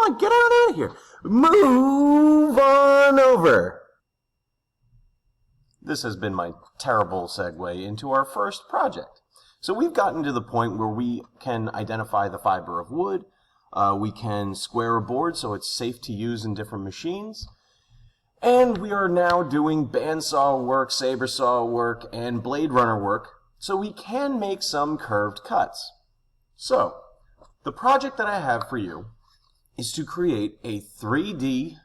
on, get out of here. Move on over. This has been my terrible segue into our first project. So we've gotten to the point where we can identify the fiber of wood. We can square a board so it's safe to use in different machines. And we are now doing bandsaw work, saber saw work, and blade runner work, so we can make some curved cuts. So, the project that I have for you is to create a 3D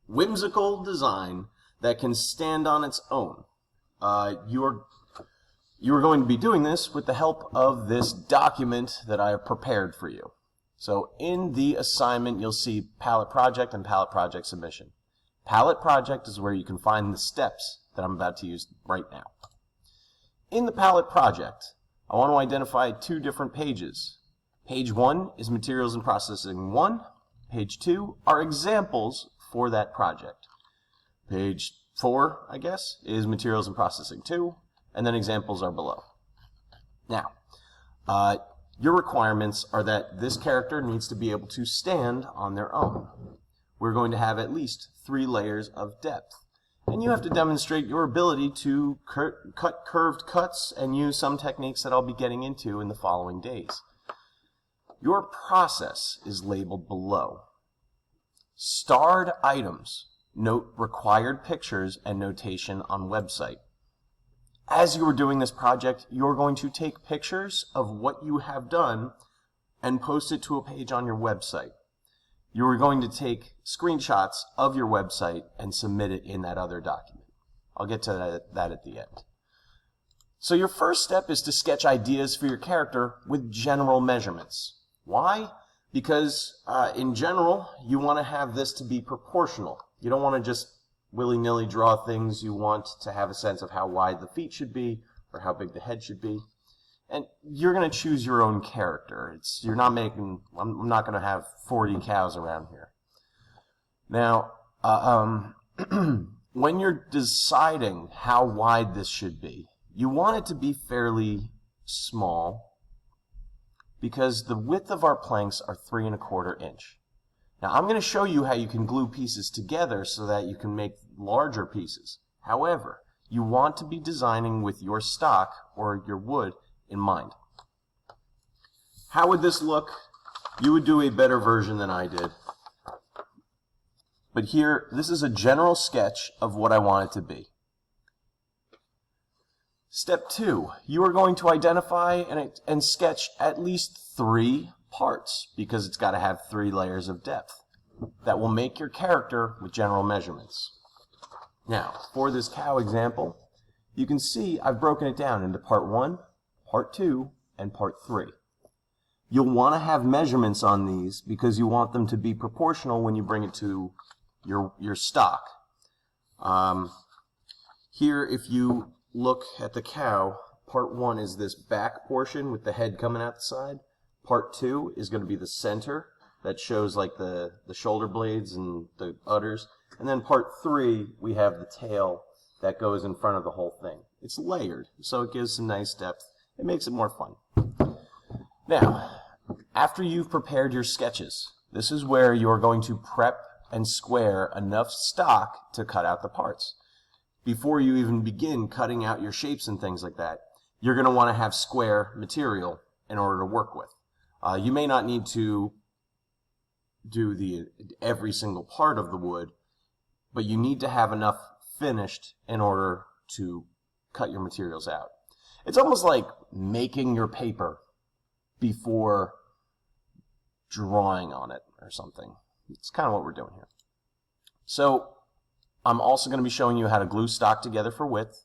whimsical design that can stand on its own. You are going to be doing this with the help of this document that I have prepared for you. So in the assignment, you'll see Pallet Project and Pallet Project Submission. Pallet Project is where you can find the steps that I'm about to use right now. In the Pallet Project, I want to identify two different pages. Page 1 is Materials and Processing 1. Page 2 are examples for that project. Page 4, I guess, is Materials and Processing 2, and then examples are below. Now, your requirements are that this character needs to be able to stand on their own. We're going to have at least 3 layers of depth. And you have to demonstrate your ability to cut curved cuts and use some techniques that I'll be getting into in the following days. Your process is labeled below. Starred items. Note required pictures and notation on website. As you are doing this project, you're going to take pictures of what you have done and post it to a page on your website. You are going to take screenshots of your website and submit it in that other document. I'll get to that at the end. So your first step is to sketch ideas for your character with general measurements. Why? Because in general, you want to have this to be proportional. You don't want to just willy-nilly draw things. You want to have a sense of how wide the feet should be or how big the head should be. And you're going to choose your own character. I'm not going to have 40 cows around here. Now, when you're deciding how wide this should be, you want it to be fairly small because the width of our planks are 3 1/4 inch. Now, I'm going to show you how you can glue pieces together so that you can make larger pieces. However, you want to be designing with your stock or your wood in mind. How would this look? You would do a better version than I did. But here, this is a general sketch of what I want it to be. Step 2, you are going to identify and sketch at least 3 parts, because it's got to have 3 layers of depth. That will make your character with general measurements. Now, for this cow example, you can see I've broken it down into part 1, part 2, and part 3. You'll want to have measurements on these because you want them to be proportional when you bring it to your stock. Here, if you look at the cow, part 1 is this back portion with the head coming out the side. Part 2 is going to be the center that shows like the shoulder blades and the udders. And then part 3, we have the tail that goes in front of the whole thing. It's layered, so it gives some nice depth. It makes it more fun. Now, after you've prepared your sketches, this is where you're going to prep and square enough stock to cut out the parts. Before you even begin cutting out your shapes and things like that, you're going to want to have square material in order to work with. You may not need to do every single part of the wood, but you need to have enough finished in order to cut your materials out. It's almost like making your paper before drawing on it or something. It's kind of what we're doing here. So I'm also going to be showing you how to glue stock together for width.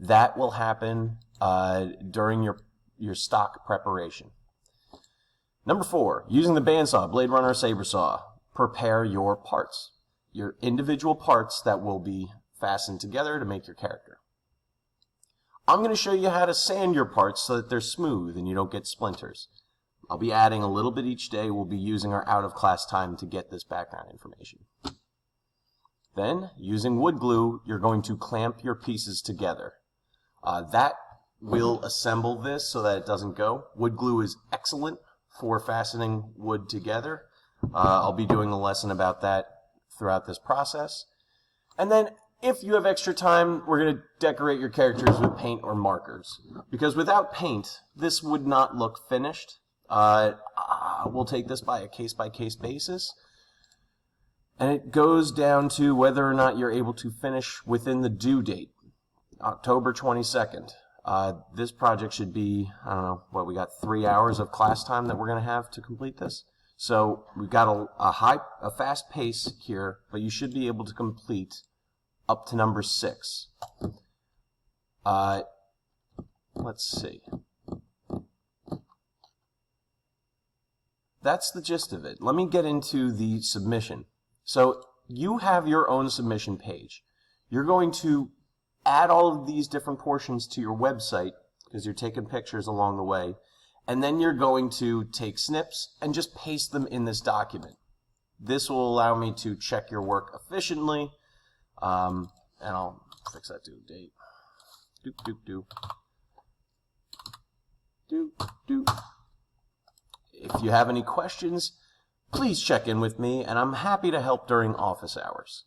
That will happen during your stock preparation. Number 4, using the bandsaw, blade runner, saber saw, prepare your parts. Your individual parts that will be fastened together to make your character. I'm going to show you how to sand your parts so that they're smooth and you don't get splinters. I'll be adding a little bit each day. We'll be using our out-of-class time to get this background information. Then, using wood glue, you're going to clamp your pieces together. That will assemble this so that it doesn't go. Wood glue is excellent for fastening wood together. I'll be doing a lesson about that throughout this process. And then if you have extra time, we're going to decorate your characters with paint or markers. Because without paint, this would not look finished. We'll take this by a case-by-case basis. And it goes down to whether or not you're able to finish within the due date, October 22nd. This project should be, I don't know, what, we got 3 hours of class time that we're going to have to complete this. So we've got a fast pace here, but you should be able to complete up to number 6. Let's see. That's the gist of it. Let me get into the submission. So you have your own submission page. You're going to add all of these different portions to your website because you're taking pictures along the way. And then you're going to take snips and just paste them in this document. This will allow me to check your work efficiently. And I'll fix that due date. If you have any questions, please check in with me, and I'm happy to help during office hours.